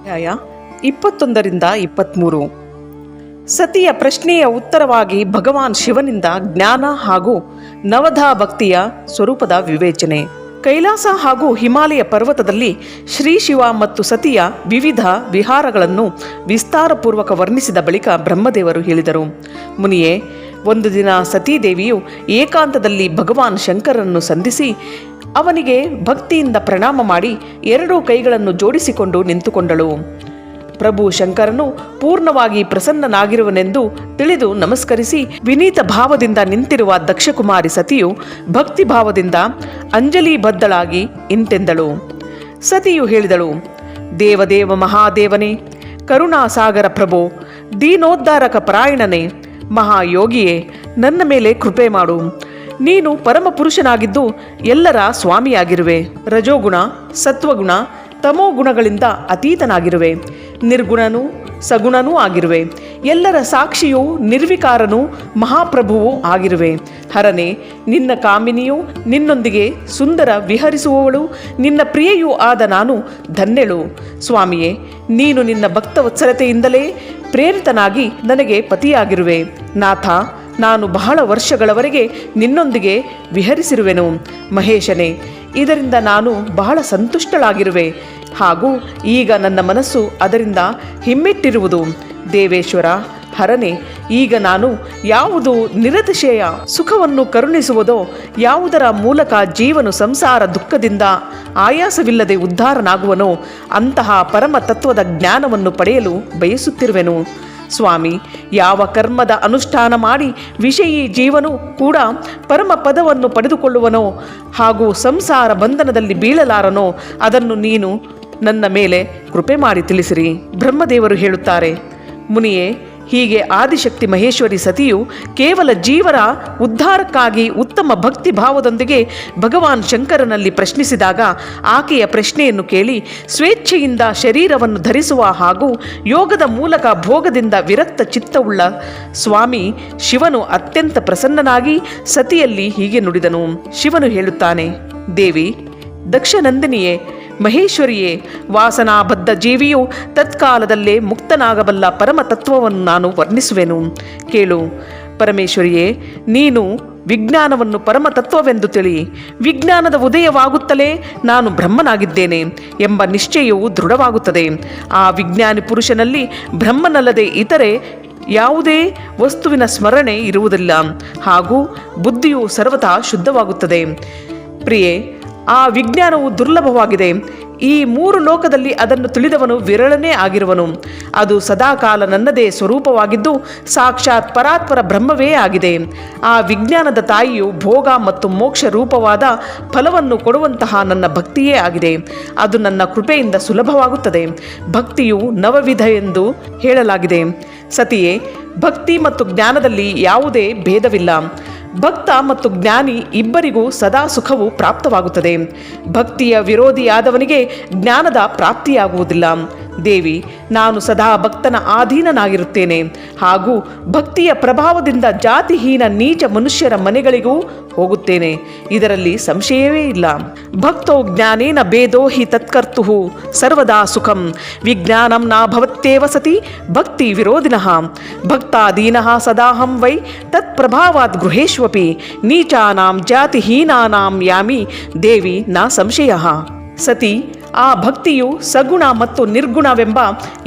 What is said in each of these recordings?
ಅಧ್ಯಾಯ 21-23. ಸತಿಯ ಪ್ರಶ್ನೆಯ ಉತ್ತರವಾಗಿ ಭಗವಾನ್ ಶಿವನಿಂದ ಜ್ಞಾನ ಹಾಗೂ ನವಧಾ ಭಕ್ತಿಯ ಸ್ವರೂಪದ ವಿವೇಚನೆ. ಕೈಲಾಸ ಹಾಗೂ ಹಿಮಾಲಯ ಪರ್ವತದಲ್ಲಿ ಶ್ರೀ ಶಿವ ಮತ್ತು ಸತಿಯ ವಿವಿಧ ವಿಹಾರಗಳನ್ನು ವಿಸ್ತಾರಪೂರ್ವಕ ವರ್ಣಿಸಿದ ಬಳಿಕ ಬ್ರಹ್ಮದೇವರು ಹೇಳಿದರು, ಮುನಿಯೇ, ಒಂದು ದಿನ ಸತೀದೇವಿಯು ಏಕಾಂತದಲ್ಲಿ ಭಗವಾನ್ ಶಂಕರನ್ನು ಸಂಧಿಸಿ ಅವನಿಗೆ ಭಕ್ತಿಯಿಂದ ಪ್ರಣಾಮ ಮಾಡಿ ಎರಡೂ ಕೈಗಳನ್ನು ಜೋಡಿಸಿಕೊಂಡು ನಿಂತುಕೊಂಡಳು. ಪ್ರಭು ಶಂಕರನು ಪೂರ್ಣವಾಗಿ ಪ್ರಸನ್ನನಾಗಿರುವನೆಂದು ತಿಳಿದು ನಮಸ್ಕರಿಸಿ ವಿನೀತ ಭಾವದಿಂದ ನಿಂತಿರುವ ದಕ್ಷಕುಮಾರಿ ಸತಿಯು ಭಕ್ತಿ ಭಾವದಿಂದ ಅಂಜಲಿಬದ್ಧಳಾಗಿ ಇಂತೆಂದಳು. ಸತಿಯು ಹೇಳಿದಳು, ದೇವದೇವ ಮಹಾದೇವನೇ, ಕರುಣಾಸಾಗರ ಪ್ರಭೋ, ದೀನೋದ್ಧಾರಕ ಪರಾಯಣನೇ, ಮಹಾಯೋಗಿಯೇ, ನನ್ನ ಮೇಲೆ ಕೃಪೆ ಮಾಡು. ನೀನು ಪರಮಪುರುಷನಾಗಿದ್ದು ಎಲ್ಲರ ಸ್ವಾಮಿಯಾಗಿರುವೆ. ರಜೋಗುಣ, ಸತ್ವಗುಣ, ತಮೋಗುಣಗಳಿಂದ ಅತೀತನಾಗಿರುವೆ. ನಿರ್ಗುಣನೂ ಸಗುಣನೂ ಆಗಿರುವೆ. ಎಲ್ಲರ ಸಾಕ್ಷಿಯೂ ನಿರ್ವಿಕಾರನೂ ಮಹಾಪ್ರಭುವೂ ಆಗಿರುವೆ. ಹರನೇ, ನಿನ್ನ ಕಾಮಿನಿಯೂ ನಿನ್ನೊಂದಿಗೆ ಸುಂದರ ವಿಹರಿಸುವವಳು, ನಿನ್ನ ಪ್ರಿಯೆಯೂ ಆದ ನಾನು ಧನ್ಯಳು. ಸ್ವಾಮಿಯೇ, ನೀನು ನಿನ್ನ ಭಕ್ತವತ್ಸಲತೆಯಿಂದಲೇ ಪ್ರೇರಿತನಾಗಿ ನನಗೆ ಪತಿಯಾಗಿರುವೆ. ನಾಥ, ನಾನು ಬಹಳ ವರ್ಷಗಳವರೆಗೆ ನಿನ್ನೊಂದಿಗೆ ವಿಹರಿಸಿರುವೆನು. ಮಹೇಶನೇ, ಇದರಿಂದ ನಾನು ಬಹಳ ಸಂತುಷ್ಟಳಾಗಿರುವೆ ಹಾಗೂ ಈಗ ನನ್ನ ಮನಸ್ಸು ಅದರಿಂದ ಹಿಮ್ಮೆಟ್ಟಿರುವುದು. ದೇವೇಶ್ವರ, ಹರನೇ, ಈಗ ನಾನು ಯಾವುದು ನಿರತಿಶಯ ಸುಖವನ್ನು ಕರುಣಿಸುವುದೋ, ಯಾವುದರ ಮೂಲಕ ಜೀವನು ಸಂಸಾರ ದುಃಖದಿಂದ ಆಯಾಸವಿಲ್ಲದೆ ಉದ್ಧಾರನಾಗುವನೋ ಅಂತಹ ಪರಮ ತತ್ವದ ಜ್ಞಾನವನ್ನು ಪಡೆಯಲು ಬಯಸುತ್ತಿರುವೆನು. ಸ್ವಾಮಿ, ಯಾವ ಕರ್ಮದ ಅನುಷ್ಠಾನ ಮಾಡಿ ವಿಷಯೀ ಜೀವನು ಕೂಡ ಪರಮ ಪದವನ್ನು ಪಡೆದುಕೊಳ್ಳುವನೋ ಹಾಗೂ ಸಂಸಾರ ಬಂಧನದಲ್ಲಿ ಬೀಳಲಾರನೋ ಅದನ್ನು ನೀನು ನನ್ನ ಮೇಲೆ ಕೃಪೆ ಮಾಡಿ ತಿಳಿಸಿರಿ. ಬ್ರಹ್ಮದೇವರು ಹೇಳುತ್ತಾರೆ, ಮುನಿಯೇ, ಹೀಗೆ ಆದಿಶಕ್ತಿ ಮಹೇಶ್ವರಿ ಸತಿಯು ಕೇವಲ ಜೀವರ ಉದ್ಧಾರಕ್ಕಾಗಿ ಉತ್ತಮ ಭಕ್ತಿ ಭಾವದೊಂದಿಗೆ ಭಗವಾನ್ ಶಂಕರನಲ್ಲಿ ಪ್ರಶ್ನಿಸಿದಾಗ ಆಕೆಯ ಪ್ರಶ್ನೆಯನ್ನು ಕೇಳಿ ಸ್ವೇಚ್ಛೆಯಿಂದ ಶರೀರವನ್ನು ಧರಿಸುವ ಹಾಗೂ ಯೋಗದ ಮೂಲಕ ಭೋಗದಿಂದ ವಿರಕ್ತ ಚಿತ್ತವುಳ್ಳ ಸ್ವಾಮಿ ಶಿವನು ಅತ್ಯಂತ ಪ್ರಸನ್ನನಾಗಿ ಸತಿಯಲ್ಲಿ ಹೀಗೆ ನುಡಿದನು. ಶಿವನು ಹೇಳುತ್ತಾನೆ, ದೇವಿ ದಕ್ಷನಂದಿನಿಯೇ, ಮಹೇಶ್ವರಿಯೇ, ವಾಸನಾಬದ್ಧ ಜೀವಿಯು ತತ್ಕಾಲದಲ್ಲೇ ಮುಕ್ತನಾಗಬಲ್ಲ ಪರಮತತ್ವವನ್ನು ನಾನು ವರ್ಣಿಸುವೆನು. ಕೇಳು ಪರಮೇಶ್ವರಿಯೇ, ನೀನು ವಿಜ್ಞಾನವನ್ನು ಪರಮತತ್ವವೆಂದು ತಿಳಿ. ವಿಜ್ಞಾನದ ಉದಯವಾಗುತ್ತಲೇ ನಾನು ಬ್ರಹ್ಮನಾಗಿದ್ದೇನೆ ಎಂಬ ನಿಶ್ಚಯವು ದೃಢವಾಗುತ್ತದೆ. ಆ ವಿಜ್ಞಾನಿ ಪುರುಷನಲ್ಲಿ ಬ್ರಹ್ಮನಲ್ಲದೆ ಇತರೆ ಯಾವುದೇ ವಸ್ತುವಿನ ಸ್ಮರಣೆ ಇರುವುದಿಲ್ಲ ಹಾಗೂ ಬುದ್ಧಿಯು ಸರ್ವಥಾ ಶುದ್ಧವಾಗುತ್ತದೆ. ಪ್ರಿಯೆ, ಆ ವಿಜ್ಞಾನವು ದುರ್ಲಭವಾಗಿದೆ. ಈ ಮೂರು ಲೋಕದಲ್ಲಿ ಅದನ್ನು ತಿಳಿದವನು ವಿರಳನೇ ಆಗಿರುವನು. ಅದು ಸದಾಕಾಲ ನನ್ನದೇ ಸ್ವರೂಪವಾಗಿದ್ದು ಸಾಕ್ಷಾತ್ ಪರಾತ್ಪರ ಬ್ರಹ್ಮವೇ ಆಗಿದೆ. ಆ ವಿಜ್ಞಾನದ ತಾಯಿಯು ಭೋಗ ಮತ್ತು ಮೋಕ್ಷ ರೂಪವಾದ ಫಲವನ್ನು ಕೊಡುವಂತಹ ನನ್ನ ಭಕ್ತಿಯೇ ಆಗಿದೆ. ಅದು ನನ್ನ ಕೃಪೆಯಿಂದ ಸುಲಭವಾಗುತ್ತದೆ. ಭಕ್ತಿಯು ನವವಿಧ ಎಂದು ಹೇಳಲಾಗಿದೆ. ಸತಿಯೇ, ಭಕ್ತಿ ಮತ್ತು ಜ್ಞಾನದಲ್ಲಿ ಯಾವುದೇ ಭೇದವಿಲ್ಲ. ಭಕ್ತ ಮತ್ತು ಜ್ಞಾನಿ ಇಬ್ಬರಿಗೂ ಸದಾ ಸುಖವು ಪ್ರಾಪ್ತವಾಗುತ್ತದೆ. ಭಕ್ತಿಯ ವಿರೋಧಿಯಾದವನಿಗೆ ಜ್ಞಾನದ ಪ್ರಾಪ್ತಿಯಾಗುವುದಿಲ್ಲ. ದೇವಿ, ನಾನು ಸದಾ ಭಕ್ತನ ಅಧೀನನಾಗಿರುತ್ತೇನೆ ಹಾಗೂ ಭಕ್ತಿಯ ಪ್ರಭಾವದಿಂದ ಜಾತಿಹೀನ ನೀಚ ಮನುಷ್ಯರ ಮನೆಗಳಿಗೂ ಹೋಗುತ್ತೇನೆ. ಇದರಲ್ಲಿ ಸಂಶಯವೇ ಇಲ್ಲ. ಭಕ್ತೋ ಜ್ಞಾನೇನ ಭೇದೋ ಹಿ ತತ್ಕರ್ತುಃ ಸರ್ವದಾ ಸುಖಂ ವಿಜ್ಞಾನಂ ನ ಭವತ್ಯೇವ ಸತಿ ಭಕ್ತಿ ವಿರೋಧಿನಃ ಭಕ್ತಾದೀನಃ ಸದಾಹಂ ವೈ ತತ್ಪ್ರಭಾವಾತ್ ಗೃಹೇಶ್ವಪಿ ನೀಚಾನಾಂ ಜಾತಿಹೀನಾನಾಂ ಯಾಮಿ ದೇವಿ ನ ಸಂಶಯಃ. ಸತಿ, ಆ ಭಕ್ತಿಯು ಸಗುಣ ಮತ್ತು ನಿರ್ಗುಣವೆಂಬ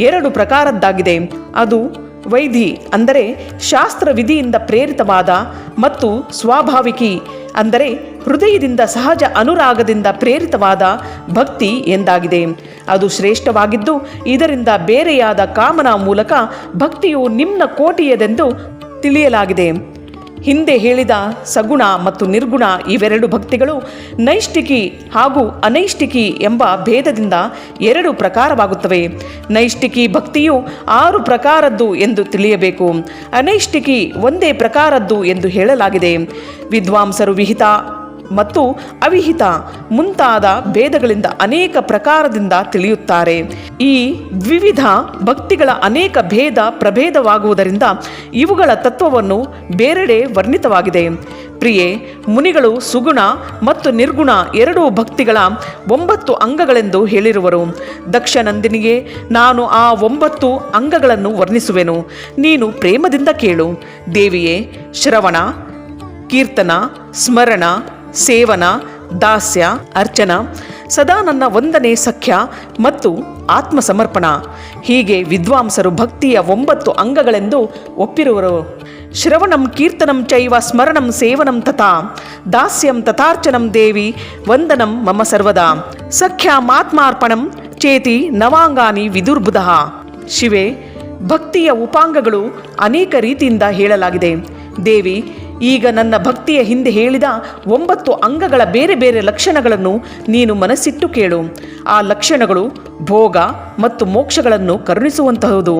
ಎರಡು ಪ್ರಕಾರದ್ದಾಗಿದೆ. ಅದು ವೈಧಿ ಅಂದರೆ ಶಾಸ್ತ್ರ ವಿಧಿಯಿಂದ ಪ್ರೇರಿತವಾದ ಮತ್ತು ಸ್ವಾಭಾವಿಕಿ ಅಂದರೆ ಹೃದಯದಿಂದ ಸಹಜ ಅನುರಾಗದಿಂದ ಪ್ರೇರಿತವಾದ ಭಕ್ತಿ ಎಂದಾಗಿದೆ. ಅದು ಶ್ರೇಷ್ಠವಾಗಿದ್ದು ಇದರಿಂದ ಬೇರೆಯಾದ ಕಾಮನ ಮೂಲಕ ಭಕ್ತಿಯು ನಿಮ್ನ ಕೋಟಿಯದೆಂದು ತಿಳಿಯಲಾಗಿದೆ. ಹಿಂದೆ ಹೇಳಿದ ಸಗುಣ ಮತ್ತು ನಿರ್ಗುಣ ಇವೆರಡು ಭಕ್ತಿಗಳು ನೈಷ್ಠಿಕಿ ಹಾಗೂ ಅನೈಷ್ಠಿಕಿ ಎಂಬ ಭೇದದಿಂದ ಎರಡು ಪ್ರಕಾರವಾಗುತ್ತವೆ. ನೈಷ್ಠಿಕಿ ಭಕ್ತಿಯು 6 ಪ್ರಕಾರದ್ದು ಎಂದು ತಿಳಿಯಬೇಕು. ಅನೈಷ್ಠಿಕಿ ಒಂದೇ ಪ್ರಕಾರದ್ದು ಎಂದು ಹೇಳಲಾಗಿದೆ. ವಿದ್ವಾಂಸರು ವಿಹಿತ ಮತ್ತು ಅವಿಹಿತ ಮುಂತಾದ ಭೇದಗಳಿಂದ ಅನೇಕ ಪ್ರಕಾರದಿಂದ ತಿಳಿಯುತ್ತಾರೆ. ಈ ದ್ವಿವಿಧ ಭಕ್ತಿಗಳ ಅನೇಕ ಭೇದ ಪ್ರಭೇದವಾಗುವುದರಿಂದ ಇವುಗಳ ತತ್ವವನ್ನು ಬೇರೆಡೆ ವರ್ಣಿತವಾಗಿದೆ. ಪ್ರಿಯೆ, ಮುನಿಗಳು ಸುಗುಣ ಮತ್ತು ನಿರ್ಗುಣ ಎರಡೂ ಭಕ್ತಿಗಳ 9 ಅಂಗಗಳೆಂದು ಹೇಳಿರುವರು. ದಕ್ಷನಂದಿನಿಗೆ ನಾನು ಆ 9 ಅಂಗಗಳನ್ನು ವರ್ಣಿಸುವೆನು, ನೀನು ಪ್ರೇಮದಿಂದ ಕೇಳು. ದೇವಿಯೇ, ಶ್ರವಣ, ಕೀರ್ತನ, ಸ್ಮರಣ, ಸೇವನ, ದಾಸ್ಯ, ಅರ್ಚನ, ಸದಾ ನನ್ನ ವಂದನೆ, ಸಖ್ಯ ಮತ್ತು ಆತ್ಮಸಮರ್ಪಣ, ಹೀಗೆ ವಿದ್ವಾಂಸರು ಭಕ್ತಿಯ 9 ಅಂಗಗಳೆಂದು ಒಪ್ಪಿರುವರು. ಶ್ರವಣಂ ಕೀರ್ತನಂ ಚೈವ ಸ್ಮರಣಂ ಸೇವನಂ ತಥಾ ದಾಸ್ಯಂ ತಥಾರ್ಚನಂ ದೇವಿ ವಂದನಂ ಮಮ ಸರ್ವದಾ ಸಖ್ಯಾಮಾತ್ಮಾರ್ಪಣಂ ಚೇತಿ ನವಾಂಗಾನಿ ವಿದುರ್ಬುಧಃ. ಶಿವೆ, ಭಕ್ತಿಯ ಉಪಾಂಗಗಳು ಅನೇಕ ರೀತಿಯಿಂದ ಹೇಳಲಾಗಿದೆ. ದೇವಿ, ಈಗ ನನ್ನ ಭಕ್ತಿಯ ಹಿಂದೆ ಹೇಳಿದ 9 ಅಂಗಗಳ ಬೇರೆ ಬೇರೆ ಲಕ್ಷಣಗಳನ್ನು ನೀನು ಮನಸ್ಸಿಟ್ಟು ಕೇಳು. ಆ ಲಕ್ಷಣಗಳು ಭೋಗ ಮತ್ತು ಮೋಕ್ಷಗಳನ್ನು ಕರುಣಿಸುವಂತಹುದು.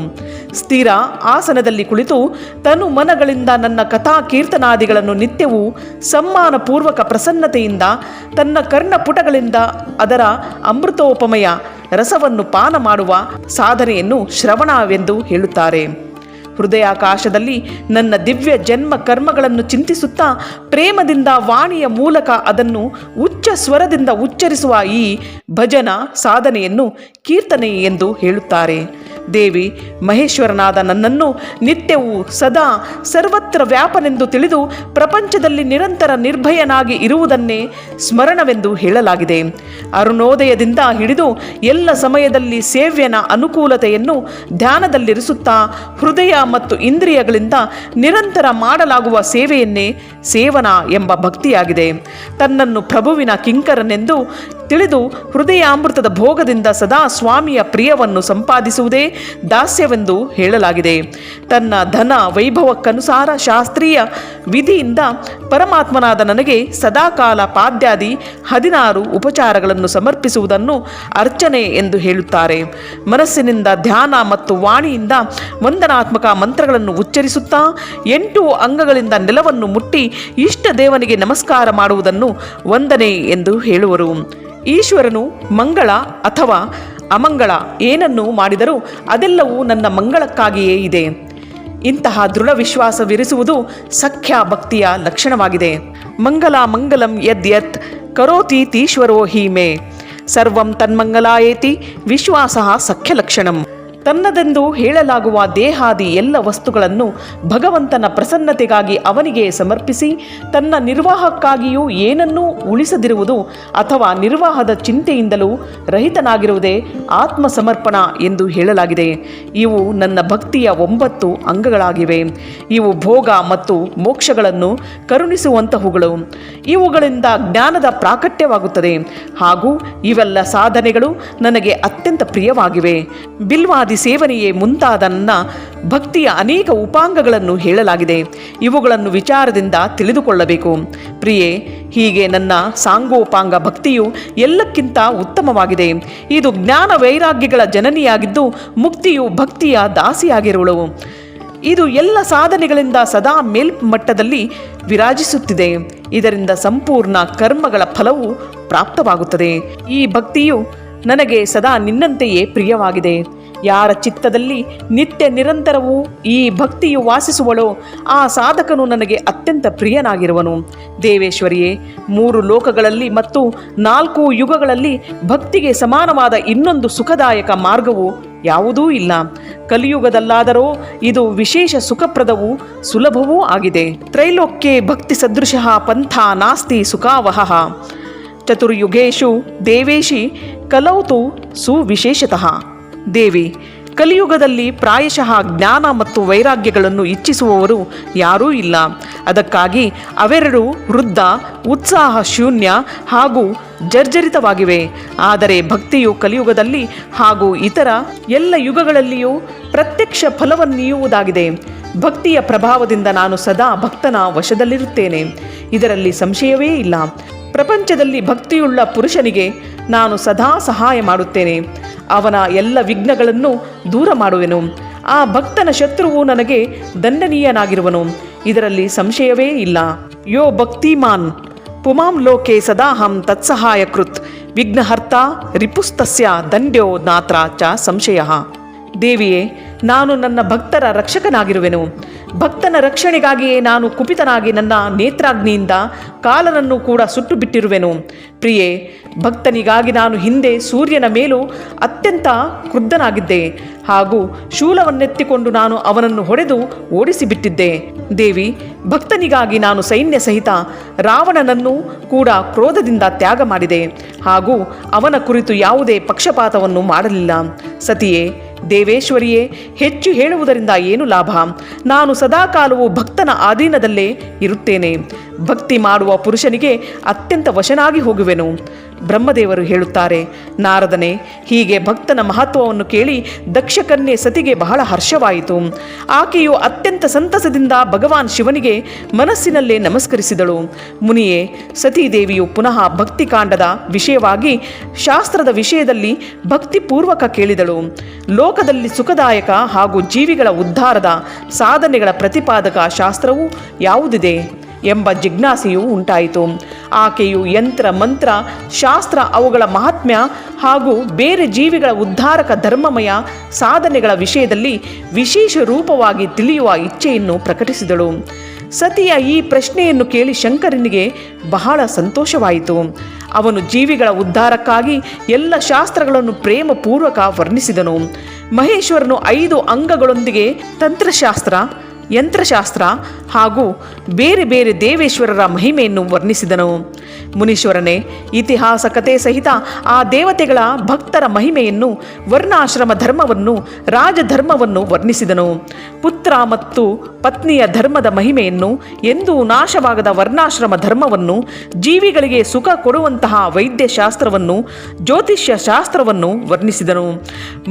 ಸ್ಥಿರ ಆಸನದಲ್ಲಿ ಕುಳಿತು ತನು ಮನಗಳಿಂದ ನನ್ನ ಕಥಾ ಕೀರ್ತನಾದಿಗಳನ್ನು ನಿತ್ಯವೂ ಸಮ್ಮಾನಪೂರ್ವಕ ಪ್ರಸನ್ನತೆಯಿಂದ ತನ್ನ ಕರ್ಣಪುಟಗಳಿಂದ ಅದರ ಅಮೃತೋಪಮಯ ರಸವನ್ನು ಪಾನ ಮಾಡುವ ಸಾಧನೆಯನ್ನು ಶ್ರವಣವೆಂದು ಹೇಳುತ್ತಾರೆ. ಹೃದಯಾಕಾಶದಲ್ಲಿ ನನ್ನ ದಿವ್ಯ ಜನ್ಮ ಕರ್ಮಗಳನ್ನು ಚಿಂತಿಸುತ್ತಾ ಪ್ರೇಮದಿಂದ ವಾಣಿಯ ಮೂಲಕ ಅದನ್ನು ಉಚ್ಚ ಸ್ವರದಿಂದ ಉಚ್ಚರಿಸುವ ಈ ಭಜನ ಸಾಧನೆಯನ್ನು ಕೀರ್ತನೆ ಎಂದು ಹೇಳುತ್ತಾರೆ. ದೇವಿ, ಮಹೇಶ್ವರನಾದ ನನ್ನನ್ನು ನಿತ್ಯವೂ ಸದಾ ಸರ್ವತ್ರ ವ್ಯಾಪನೆಂದು ತಿಳಿದು ಪ್ರಪಂಚದಲ್ಲಿ ನಿರಂತರ ನಿರ್ಭಯನಾಗಿ ಇರುವುದನ್ನೇ ಸ್ಮರಣವೆಂದು ಹೇಳಲಾಗಿದೆ. ಅರುಣೋದಯದಿಂದ ಹಿಡಿದು ಎಲ್ಲ ಸಮಯದಲ್ಲಿ ಸೇವ್ಯನ ಅನುಕೂಲತೆಯನ್ನು ಧ್ಯಾನದಲ್ಲಿರಿಸುತ್ತಾ ಹೃದಯ ಮತ್ತು ಇಂದ್ರಿಯಗಳಿಂದ ನಿರಂತರ ಮಾಡಲಾಗುವ ಸೇವೆಯನ್ನೇ ಸೇವನ ಎಂಬ ಭಕ್ತಿಯಾಗಿದೆ. ತನ್ನನ್ನು ಪ್ರಭುವಿನ ಕಿಂಕರನೆಂದು ತಿಳಿದು ಹೃದಯಾಮೃತದ ಭೋಗದಿಂದ ಸದಾ ಸ್ವಾಮಿಯ ಪ್ರಿಯವನ್ನು ಸಂಪಾದಿಸುವುದೇ ದಾಸ್ಯವೆಂದು ಹೇಳಲಾಗಿದೆ. ತನ್ನ ಧನ ವೈಭವಕ್ಕನುಸಾರ ಶಾಸ್ತ್ರೀಯ ವಿಧಿಯಿಂದ ಪರಮಾತ್ಮನಾದ ನನಗೆ ಸದಾಕಾಲ ಪಾದ್ಯಾದಿ 16 ಉಪಚಾರಗಳನ್ನು ಸಮರ್ಪಿಸುವುದನ್ನು ಅರ್ಚನೆ ಎಂದು ಹೇಳುತ್ತಾರೆ. ಮನಸ್ಸಿನಿಂದ ಧ್ಯಾನ ಮತ್ತು ವಾಣಿಯಿಂದ ವಂದನಾತ್ಮಕ ಮಂತ್ರಗಳನ್ನು ಉಚ್ಚರಿಸುತ್ತಾ 8 ಅಂಗಗಳಿಂದ ನೆಲವನ್ನು ಮುಟ್ಟಿ ಇಷ್ಟ ದೇವನಿಗೆ ನಮಸ್ಕಾರ ಮಾಡುವುದನ್ನು ವಂದನೆ ಎಂದು ಹೇಳುವರು. ಈಶ್ವರನು ಮಂಗಳ ಅಥವಾ ಅಮಂಗಳ ಏನನ್ನು ಮಾಡಿದರೂ ಅದೆಲ್ಲವೂ ನನ್ನ ಮಂಗಳಕ್ಕಾಗಿಯೇ ಇದೆ. ಇಂತಹ ದೃಢ ವಿಶ್ವಾಸವಿರಿಸುವುದು ಸಖ್ಯ ಭಕ್ತಿಯ ಲಕ್ಷಣವಾಗಿದೆ. ಮಂಗಲ ಮಂಗಲಂ ಯದ್ ಯತ್ ಕರೋತೀತೀಶ್ವರೋ ಹಿ ಮೇ ಸರ್ವಂ ತನ್ಮಂಗಲಾಯೇತಿ ವಿಶ್ವಾಸ ಸಖ್ಯ ಲಕ್ಷಣಂ. ತನ್ನದೆಂದು ಹೇಳಲಾಗುವ ದೇಹಾದಿ ಎಲ್ಲ ವಸ್ತುಗಳನ್ನು ಭಗವಂತನ ಪ್ರಸನ್ನತೆಗಾಗಿ ಅವನಿಗೆ ಸಮರ್ಪಿಸಿ ತನ್ನ ನಿರ್ವಾಹಕ್ಕಾಗಿಯೂ ಏನನ್ನೂ ಉಳಿಸದಿರುವುದು ಅಥವಾ ನಿರ್ವಾಹದ ಚಿಂತೆಯಿಂದಲೂ ರಹಿತನಾಗಿರುವುದೇ ಆತ್ಮಸಮರ್ಪಣ ಎಂದು ಹೇಳಲಾಗಿದೆ. ಇವು ನನ್ನ ಭಕ್ತಿಯ 9 ಅಂಗಗಳಾಗಿವೆ. ಇವು ಭೋಗ ಮತ್ತು ಮೋಕ್ಷಗಳನ್ನು ಕರುಣಿಸುವಂತಹುಗಳು. ಇವುಗಳಿಂದ ಜ್ಞಾನದ ಪ್ರಾಕಟ್ಯವಾಗುತ್ತದೆ ಹಾಗೂ ಇವೆಲ್ಲ ಸಾಧನೆಗಳು ನನಗೆ ಅತ್ಯಂತ ಪ್ರಿಯವಾಗಿವೆ. ಬಿಲ್ವಾದಿ ಸೇವನೆಯೇ ಮುಂತಾದ ನನ್ನ ಭಕ್ತಿಯ ಅನೇಕ ಉಪಾಂಗಗಳನ್ನು ಹೇಳಲಾಗಿದೆ. ಇವುಗಳನ್ನು ವಿಚಾರದಿಂದ ತಿಳಿದುಕೊಳ್ಳಬೇಕು. ಪ್ರಿಯೆ, ಹೀಗೆ ನನ್ನ ಸಾಂಗೋಪಾಂಗ ಭಕ್ತಿಯು ಎಲ್ಲಕ್ಕಿಂತ ಉತ್ತಮವಾಗಿದೆ. ಇದು ಜ್ಞಾನ ವೈರಾಗ್ಯಗಳ ಜನನಿಯಾಗಿದ್ದು ಮುಕ್ತಿಯು ಭಕ್ತಿಯ ದಾಸಿಯಾಗಿರುವಳು. ಇದು ಎಲ್ಲ ಸಾಧನೆಗಳಿಂದ ಸದಾ ಮೇಲ್ಮಟ್ಟದಲ್ಲಿ ವಿರಾಜಿಸುತ್ತಿದೆ. ಇದರಿಂದ ಸಂಪೂರ್ಣ ಕರ್ಮಗಳ ಫಲವು ಪ್ರಾಪ್ತವಾಗುತ್ತದೆ. ಈ ಭಕ್ತಿಯು ನನಗೆ ಸದಾ ನಿನ್ನಂತೆಯೇ ಪ್ರಿಯವಾಗಿದೆ. ಯಾರ ಚಿತ್ತದಲ್ಲಿ ನಿತ್ಯ ನಿರಂತರವೂ ಈ ಭಕ್ತಿಯು ವಾಸಿಸುವಳೋ ಆ ಸಾಧಕನು ನನಗೆ ಅತ್ಯಂತ ಪ್ರಿಯನಾಗಿರುವನು. ದೇವೇಶ್ವರಿಯೇ, 3 ಲೋಕಗಳಲ್ಲಿ ಮತ್ತು 4 ಯುಗಗಳಲ್ಲಿ ಭಕ್ತಿಗೆ ಸಮಾನವಾದ ಇನ್ನೊಂದು ಸುಖದಾಯಕ ಮಾರ್ಗವು ಯಾವುದೂ ಇಲ್ಲ. ಕಲಿಯುಗದಲ್ಲಾದರೋ ಇದು ವಿಶೇಷ ಸುಖಪ್ರದವೂ ಸುಲಭವೂ ಆಗಿದೆ. ತ್ರೈಲೋಕ್ಯೆ ಭಕ್ತಿ ಸದೃಶಃ ಪಂಥ ನಾಸ್ತಿ ಸುಖಾವಹಃ ಚತುರ್ಯುಗೇಶು ದೇವೇಶಿ ಕಲೌತು ಸುವಿಶೇಷತಃ. ದೇವಿ, ಕಲಿಯುಗದಲ್ಲಿ ಪ್ರಾಯಶಃ ಜ್ಞಾನ ಮತ್ತು ವೈರಾಗ್ಯಗಳನ್ನು ಇಚ್ಛಿಸುವವರು ಯಾರೂ ಇಲ್ಲ. ಅದಕ್ಕಾಗಿ ಅವೆರಡೂ ವೃದ್ಧ, ಉತ್ಸಾಹ ಶೂನ್ಯ ಹಾಗೂ ಜರ್ಜರಿತವಾಗಿವೆ. ಆದರೆ ಭಕ್ತಿಯು ಕಲಿಯುಗದಲ್ಲಿ ಹಾಗೂ ಇತರ ಎಲ್ಲ ಯುಗಗಳಲ್ಲಿಯೂ ಪ್ರತ್ಯಕ್ಷ ಫಲವನ್ನೀಯುವುದಾಗಿದೆ. ಭಕ್ತಿಯ ಪ್ರಭಾವದಿಂದ ನಾನು ಸದಾ ಭಕ್ತನ ವಶದಲ್ಲಿರುತ್ತೇನೆ, ಇದರಲ್ಲಿ ಸಂಶಯವೇ ಇಲ್ಲ. ಪ್ರಪಂಚದಲ್ಲಿ ಭಕ್ತಿಯುಳ್ಳ ಪುರುಷನಿಗೆ ನಾನು ಸದಾ ಸಹಾಯ ಮಾಡುತ್ತೇನೆ. ಅವನ ಎಲ್ಲ ವಿಘ್ನಗಳನ್ನು ದೂರ ಮಾಡುವೆನು. ಆ ಭಕ್ತನ ಶತ್ರುವು ನನಗೆ ದಂಡನೀಯನಾಗಿರುವನು, ಇದರಲ್ಲಿ ಸಂಶಯವೇ ಇಲ್ಲ. ಯೋ ಭಕ್ತಿಮಾನ್ ಪುಮಾಂ ಲೋಕೆ ಸದಾಹಂ ತತ್ಸಹಾಯ ಕೃತ್ ವಿಘ್ನಹರ್ತ ರಿಪುಸ್ತಸ್ಯ ದಂಡ್ಯೋ ನಾತ್ರ ಚ ಸಂಶಯ. ದೇವಿಯೇ, ನಾನು ನನ್ನ ಭಕ್ತರ ರಕ್ಷಕನಾಗಿರುವೆನು. ಭಕ್ತನ ರಕ್ಷಣೆಗಾಗಿಯೇ ನಾನು ಕುಪಿತನಾಗಿ ನನ್ನ ನೇತ್ರಾಗ್ನಿಯಿಂದ ಕಾಲನನ್ನು ಕೂಡ ಸುಟ್ಟು ಬಿಟ್ಟಿರುವೆನು. ಪ್ರಿಯೆ, ಭಕ್ತನಿಗಾಗಿ ನಾನು ಹಿಂದೆ ಸೂರ್ಯನ ಮೇಲೂ ಅತ್ಯಂತ ಕ್ರುದ್ಧನಾಗಿದ್ದೆ, ಹಾಗೂ ಶೂಲವನ್ನೆತ್ತಿಕೊಂಡು ನಾನು ಅವನನ್ನು ಹೊಡೆದು ಓಡಿಸಿಬಿಟ್ಟಿದ್ದೆ. ದೇವಿ, ಭಕ್ತನಿಗಾಗಿ ನಾನು ಸೈನ್ಯ ಸಹಿತ ರಾವಣನನ್ನು ಕೂಡ ಕ್ರೋಧದಿಂದ ತ್ಯಾಗ ಮಾಡಿದೆ, ಹಾಗೂ ಅವನ ಕುರಿತು ಯಾವುದೇ ಪಕ್ಷಪಾತವನ್ನು ಮಾಡಲಿಲ್ಲ. ಸತಿಯೇ, ದೇವೇಶ್ವರಿಯೇ, ಹೆಚ್ಚು ಹೇಳುವುದರಿಂದ ಏನು ಲಾಭ? ನಾನು ಸದಾಕಾಲವೂ ಭಕ್ತನ ಅಧೀನದಲ್ಲೇ ಇರುತ್ತೇನೆ. ಭಕ್ತಿ ಮಾಡುವ ಪುರುಷನಿಗೆ ಅತ್ಯಂತ ವಶನಾಗಿ ಹೋಗುವೆನು. ಬ್ರಹ್ಮದೇವರು ಹೇಳುತ್ತಾರೆ, ನಾರದನೇ, ಹೀಗೆ ಭಕ್ತನ ಮಹತ್ವವನ್ನು ಕೇಳಿ ದಕ್ಷಕನ್ಯೆ ಸತಿಗೆ ಬಹಳ ಹರ್ಷವಾಯಿತು. ಆಕೆಯು ಅತ್ಯಂತ ಸಂತಸದಿಂದ ಭಗವಾನ್ ಶಿವನಿಗೆ ಮನಸ್ಸಿನಲ್ಲೇ ನಮಸ್ಕರಿಸಿದಳು. ಮುನಿಯೇ, ಸತೀದೇವಿಯು ಪುನಃ ಭಕ್ತಿಕಾಂಡದ ವಿಷಯವಾಗಿ ಶಾಸ್ತ್ರದ ವಿಷಯದಲ್ಲಿ ಭಕ್ತಿಪೂರ್ವಕ ಕೇಳಿದಳು. ಲೋಕದಲ್ಲಿ ಸುಖದಾಯಕ ಹಾಗೂ ಜೀವಿಗಳ ಉದ್ಧಾರದ ಸಾಧನೆಗಳ ಪ್ರತಿಪಾದಕ ಶಾಸ್ತ್ರವು ಯಾವುದಿದೆ ಎಂಬ ಜಿಜ್ಞಾಸೆಯು ಉಂಟಾಯಿತು. ಆಕೆಯು ಯಂತ್ರ, ಮಂತ್ರ, ಶಾಸ್ತ್ರ, ಅವುಗಳ ಮಹಾತ್ಮ್ಯ ಹಾಗೂ ಬೇರೆ ಜೀವಿಗಳ ಉದ್ಧಾರಕ ಧರ್ಮಮಯ ಸಾಧನೆಗಳ ವಿಷಯದಲ್ಲಿ ವಿಶೇಷ ರೂಪವಾಗಿ ತಿಳಿಯುವ ಇಚ್ಛೆಯನ್ನು ಪ್ರಕಟಿಸಿದಳು. ಸತಿಯ ಈ ಪ್ರಶ್ನೆಯನ್ನು ಕೇಳಿ ಶಂಕರನಿಗೆ ಬಹಳ ಸಂತೋಷವಾಯಿತು. ಅವನು ಜೀವಿಗಳ ಉದ್ಧಾರಕ್ಕಾಗಿ ಎಲ್ಲ ಶಾಸ್ತ್ರಗಳನ್ನು ಪ್ರೇಮಪೂರ್ವಕ ವರ್ಣಿಸಿದನು. ಮಹೇಶ್ವರನು 5 ಅಂಗಗಳೊಂದಿಗೆ ತಂತ್ರಶಾಸ್ತ್ರ, ಯಂತ್ರಶಾಸ್ತ್ರ ಹಾಗೂ ಬೇರೆ ಬೇರೆ ದೇವೇಶ್ವರರ ಮಹಿಮೆಯನ್ನು ವರ್ಣಿಸಿದನು. ಮುನೀಶ್ವರನೇ, ಇತಿಹಾಸ ಕಥೆ ಸಹಿತ ಆ ದೇವತೆಗಳ ಭಕ್ತರ ಮಹಿಮೆಯನ್ನು, ವರ್ಣಾಶ್ರಮ ಧರ್ಮವನ್ನು, ರಾಜಧರ್ಮವನ್ನು ವರ್ಣಿಸಿದನು. ಪುತ್ರ ಮತ್ತು ಪತ್ನಿಯ ಧರ್ಮದ ಮಹಿಮೆಯನ್ನು, ಎಂದೂ ನಾಶವಾಗದ ವರ್ಣಾಶ್ರಮ ಧರ್ಮವನ್ನು, ಜೀವಿಗಳಿಗೆ ಸುಖ ಕೊಡುವಂತಹ ವೈದ್ಯಶಾಸ್ತ್ರವನ್ನು, ಜ್ಯೋತಿಷ್ಯ ಶಾಸ್ತ್ರವನ್ನು ವರ್ಣಿಸಿದನು.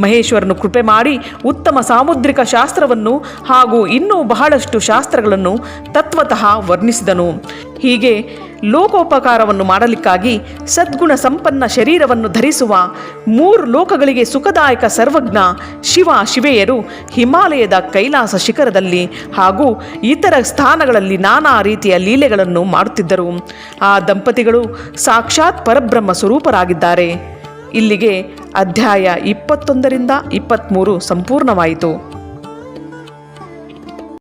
ಮಹೇಶ್ವರನು ಕೃಪೆ ಮಾಡಿ ಉತ್ತಮ ಸಾಮುದ್ರಿಕ ಶಾಸ್ತ್ರವನ್ನು ಹಾಗೂ ಇನ್ನೂ ಬಹಳಷ್ಟು ಶಾಸ್ತ್ರಗಳನ್ನು ತತ್ವತಃ ವರ್ಣಿಸಿದನು. ಹೀಗೆ ಲೋಕೋಪಕಾರವನ್ನು ಮಾಡಲಿಕ್ಕಾಗಿ ಸದ್ಗುಣ ಸಂಪನ್ನ ಶರೀರವನ್ನು ಧರಿಸುವ 3 ಲೋಕಗಳಿಗೆ ಸುಖದಾಯಕ ಸರ್ವಜ್ಞ ಶಿವ ಶಿವೆಯರು ಹಿಮಾಲಯದ ಕೈಲಾಸ ಶಿಖರದಲ್ಲಿ ಹಾಗೂ ಇತರ ಸ್ಥಾನಗಳಲ್ಲಿ ನಾನಾ ರೀತಿಯ ಲೀಲೆಗಳನ್ನು ಮಾಡುತ್ತಿದ್ದರು. ಆ ದಂಪತಿಗಳು ಸಾಕ್ಷಾತ್ ಪರಬ್ರಹ್ಮ ಸ್ವರೂಪರಾಗಿದ್ದಾರೆ. ಇಲ್ಲಿಗೆ ಅಧ್ಯಾಯ 21 ರಿಂದ 23 ಸಂಪೂರ್ಣವಾಯಿತು.